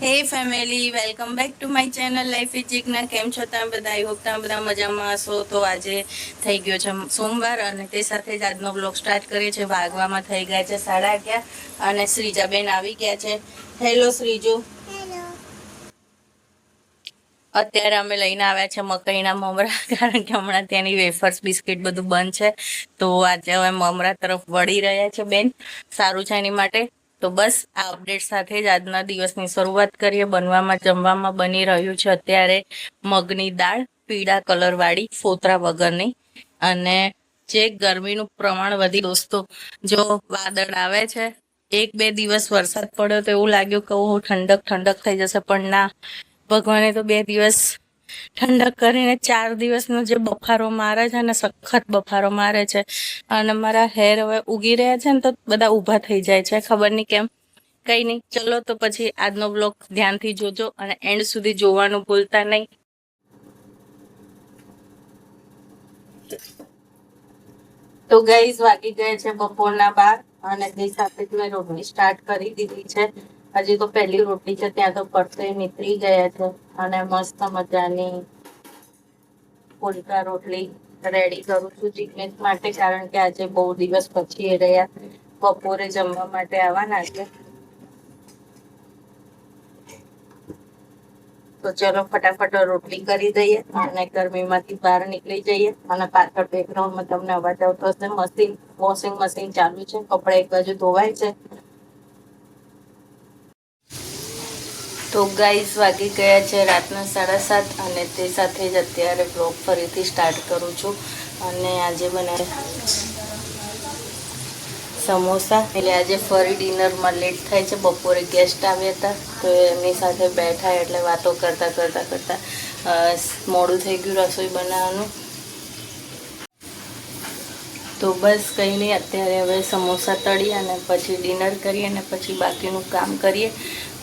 હે family, welcome back to my channel life is Jigna. કેમ છો તમે બધા? આઈ હોપ તમે બધા મજામાં હશો. તો આજે થઈ ગયો છે સોમવાર અને તે સાથે જ આજનો બ્લોગ સ્ટાર્ટ કરીએ છીએ. વાગવામાં થઈ ગયા છે 11:30 અને શ્રીજાબેન આવી ગયા છે. હેલો શ્રીજુ. અત્યારે અમે લઈને આવ્યા છે મકાઈના મમરા, કારણ કે હમણાં ત્યાંની વેફર્સ બિસ્કિટ બધું બંધ છે. તો આજે હવે મમરા તરફ વળી રહ્યા છે બેન. સારું છે એની માટે. તો બસ આ અપડેટ સાથે જ આજના દિવસની શરૂઆત કરીએ. જમવામાં બની રહ્યું છે અત્યારે મગની દાળ, પીળા કલર વાળી, ફોતરા વગરની. અને જે ગરમીનું પ્રમાણ વધી દોસ્તો, જો વાદળ આવે છે, 1-2 દિવસ વરસાદ પડ્યો તો એવું લાગ્યું કે ઠંડક ઠંડક થઈ જશે, પણ ના, ભગવાને તો 2 દિવસ ઠંડક કરીને 4 દિવસનો જે બફારો મારે છે ને, સખત બફારો મારે છે. અને મારા હેર હવે ઉગી રહ્યા છે ને, તો બધા ઊભા થઈ જાય છે, ખબર નહીં કેમ. કઈ નહીં, ચલો તો પછી આજનો બ્લોગ ધ્યાનથી જોજો અને એન્ડ સુધી જોવાનું ભૂલતા નહીં. તો ગાઈઝ વાગી ગયા છે બપોરના 12 અને તે સાથે જ મેં રોટલી સ્ટાર્ટ કરી દીધી છે. હજી તો પહેલી રોટલી છે, ત્યાં તો પડતે નીકળી ગયા છે. અને મસ્ત મજાની પુલકા રોટલી રેડી કરું છું જિગ્નેશ માટે, કારણ કે આજે બહુ દિવસ પછી એ રહ્યા બપોરે જમવા માટે આવવાના છે. તો ચલો ફટાફટ રોટલી કરી દઈએ અને ગરમીમાંથી બહાર નીકળી જઈએ. અને પાછળ બેકગ્રાઉન્ડમાં તમને અવાજ આવતો હશે, વોશિંગ મશીન ચાલુ છે, કપડા એક બાજુ ધોવાય છે. તો ગાઈઝ વાગી ગયા છે રાતના 7:30 અને તે સાથે જ અત્યારે બ્લોગ ફરીથી સ્ટાર્ટ કરું છું. અને આજે બનાવે સમોસા, એટલે આજે ફરી ડિનરમાં લેટ થાય છે. બપોરે ગેસ્ટ આવ્યા હતા તો એમની સાથે બેઠા એટલે વાતો કરતા કરતા કરતા મોડું થઈ ગયું રસોઈ બનાવવાનું. તો બસ કંઈ નહીં, અત્યારે હવે સમોસા તળી અને પછી ડિનર કરીએ અને પછી બાકીનું કામ કરીએ.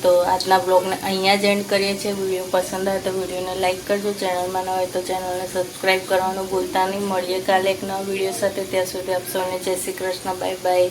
તો આજના બ્લોગને અહીંયા જ એન્ડ કરીએ છીએ. વિડીયો પસંદ આવે તો વિડીયોને લાઇક કરજો, ચેનલમાં ન હોય તો ચેનલને સબસ્ક્રાઈબ કરવાનું ભૂલતા નહીં. મળીએ કાલે એક નવા વિડીયો સાથે. ત્યાં સુધી આપ સૌને જય શ્રી કૃષ્ણ, બાય બાય.